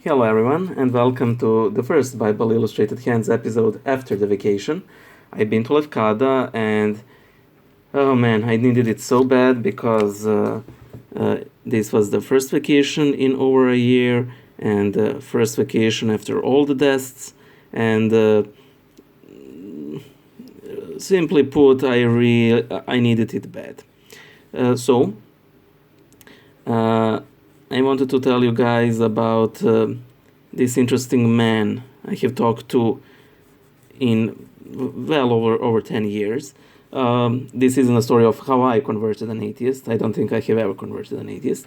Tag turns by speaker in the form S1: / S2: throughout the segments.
S1: Hello everyone, and welcome to the first Bible Illustrated Hands episode after the vacation. I've been to Lefkada, and oh man, I needed it so bad because this was the first vacation in over a year, and first vacation after all the tests, and simply put, I needed it bad. So I wanted to tell you guys about this interesting man I have talked to in well over 10 years. This isn't a story of how I converted an atheist. I don't think I have ever converted an atheist.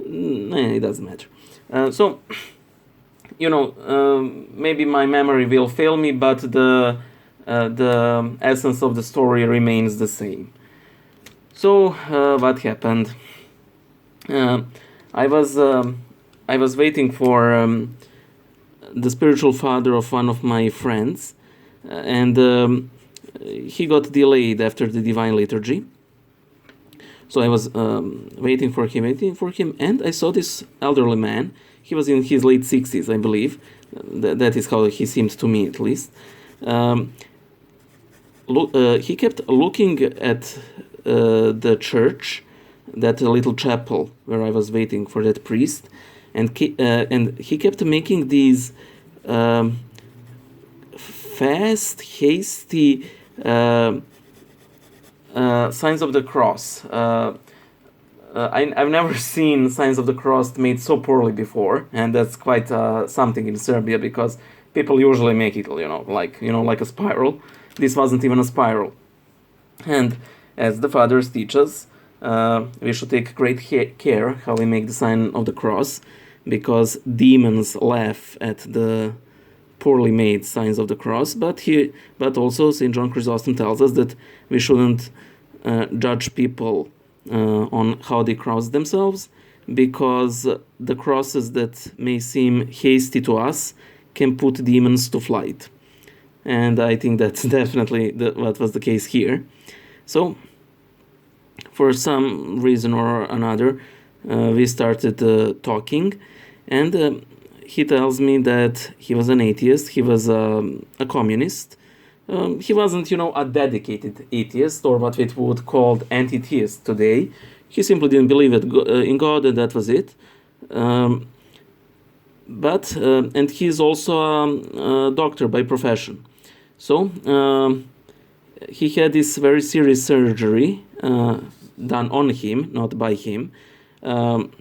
S1: It doesn't matter. Maybe my memory will fail me, but the essence of the story remains the same. So, what happened? I was waiting for the spiritual father of one of my friends, and he got delayed after the divine liturgy. So I was waiting for him, and I saw this elderly man. He was in his late 60s, I believe. That is how he seemed to me, at least. He kept looking at the church, that little chapel where I was waiting for that priest, and he kept making these fast, hasty signs of the cross. I've never seen signs of the cross made so poorly before, and that's quite something in Serbia, because people usually make it, like a spiral. This wasn't even a spiral, and as the fathers teach us, we should take great care how we make the sign of the cross, because demons laugh at the poorly made signs of the cross. But also St. John Chrysostom tells us that we shouldn't judge people on how they cross themselves, because the crosses that may seem hasty to us can put demons to flight. And I think that's definitely what was the case here. So, for some reason or another, we started talking, and he tells me that he was an atheist. He was a communist. He wasn't, a dedicated atheist, or what we would call anti-theist today. He simply didn't believe in God, and that was it. And he's also a doctor by profession. So he had this very serious surgery done on him, not by him, and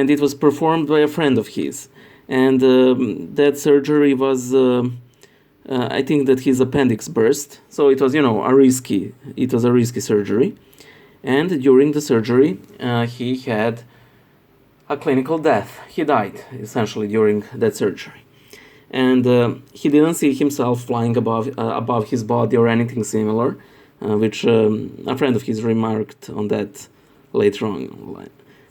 S1: it was performed by a friend of his. And that surgery was, I think that his appendix burst, so it was, a risky surgery. And during the surgery, he had a clinical death. He died essentially during that surgery. And he didn't see himself flying above his body or anything similar, which a friend of his remarked on that later on.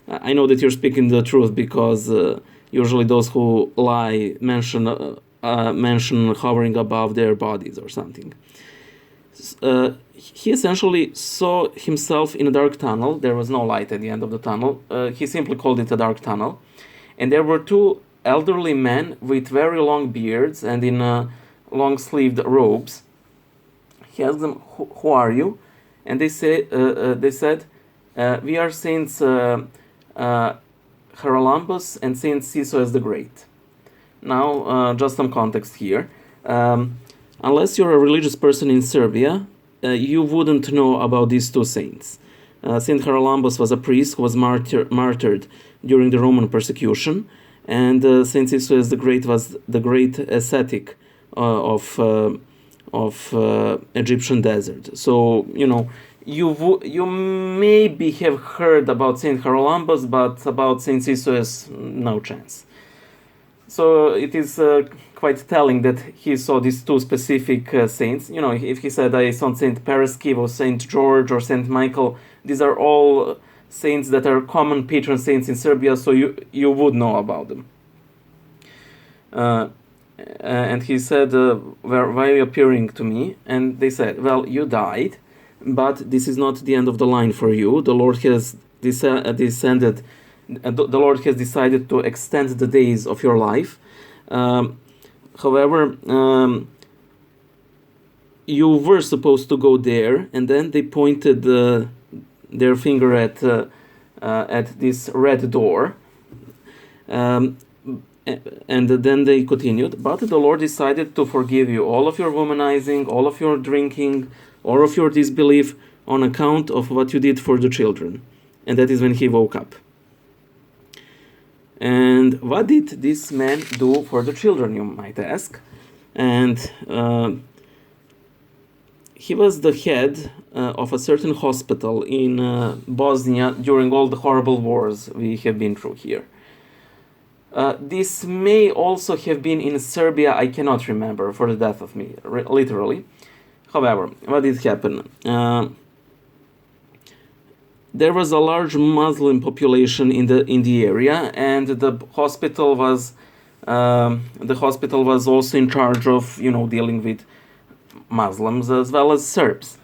S1: I know that you're speaking the truth, because usually those who lie mention hovering above their bodies or something. He essentially saw himself in a dark tunnel. There was no light at the end of the tunnel. He simply called it a dark tunnel. And there were two elderly men with very long beards and in long-sleeved robes. He asked them, "Who are you?" And they said, "We are Saints Haralambos and Saint Sisoes the Great." Now, just some context here. Unless you're a religious person in Serbia, you wouldn't know about these two saints. Saint Haralambos was a priest who was martyred during the Roman persecution, and Saint Sisoes the Great was the great ascetic of Egyptian desert. So, you maybe have heard about Saint Haralambos, but about Saint Sisoes, no chance. So it is quite telling that he saw these two specific saints. If he said, "I saw Saint Paraskiv or Saint George or Saint Michael," these are all saints that are common patron saints in Serbia, so you would know about them. And he said, "Why are you appearing to me?" And they said, "Well, you died, but this is not the end of the line for you. The Lord has descended the Lord has decided to extend the days of your life. However, you were supposed to go there, and then they pointed their finger at this red door. And then they continued, but the Lord decided to forgive you all of your womanizing, all of your drinking, all of your disbelief on account of what you did for the children. And that is when he woke up. And what did this man do for the children, you might ask? And he was the head of a certain hospital in Bosnia during all the horrible wars we have been through here. This may also have been in Serbia, I cannot remember, for the death of me, literally. However, what did happen? There was a large Muslim population in the area, and the hospital was also in charge of dealing with Muslims as well as Serbs.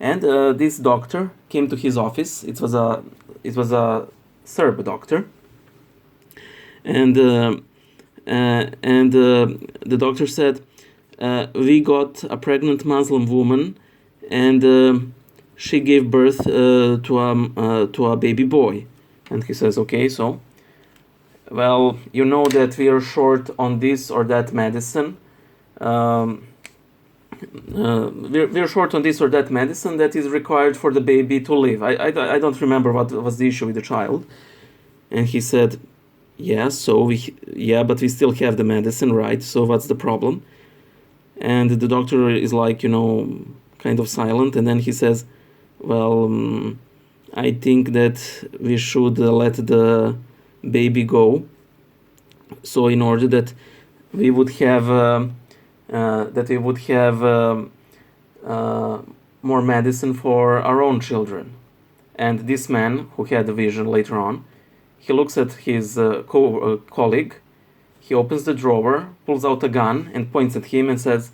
S1: And this doctor came to his office. It was a Serb doctor. And the doctor said, we got a pregnant Muslim woman, and she gave birth to a baby boy. And he says, okay, so, well, you know that we are short on this or that medicine. We're short on this or that medicine that is required for the baby to live. I don't remember what was the issue with the child. And he said, yeah, but we still have the medicine, right? So what's the problem? And the doctor is like, kind of silent. And then he says, well, I think that we should let the baby go. So in order that we would have more medicine for our own children. And this man, who had a vision later on, he looks at his colleague, he opens the drawer, pulls out a gun, and points at him and says,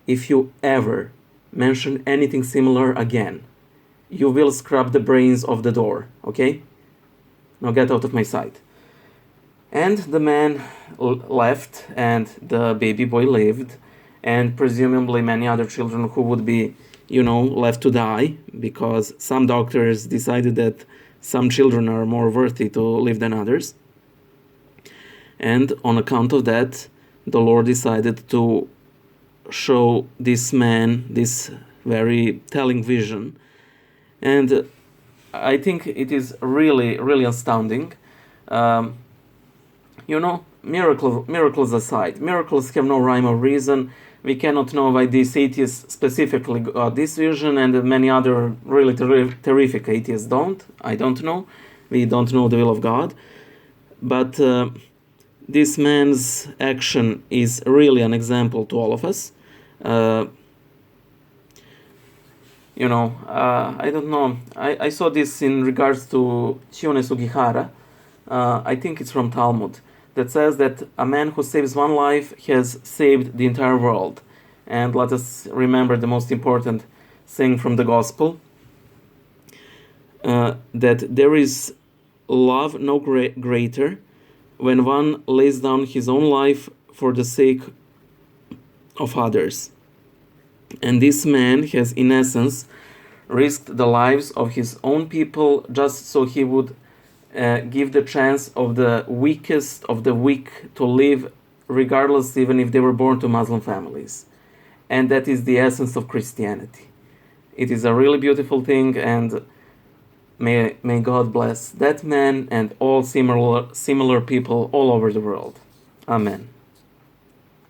S1: if you ever mention anything similar again, you will scrub the brains off the door, okay? Now get out of my sight. And the man left, and the baby boy lived, and presumably many other children who would be, left to die, because some doctors decided that some children are more worthy to live than others. And on account of that, the Lord decided to show this man this very telling vision. And I think it is really, really astounding. Miracles aside, miracles have no rhyme or reason. We cannot know why these atheists specifically got this vision, and many other really terrific atheists don't. I don't know. We don't know the will of God. But this man's action is really an example to all of us. I don't know. I saw this in regards to Shune Sugihara. I think it's from Talmud, that says that a man who saves one life has saved the entire world. And let us remember the most important thing from the gospel, that there is love no greater when one lays down his own life for the sake of others. And this man has, in essence, risked the lives of his own people just so he would give the chance of the weakest of the weak to live, regardless even if they were born to Muslim families. And that is the essence of Christianity. It is a really beautiful thing, and may God bless that man and all similar people all over the world. Amen.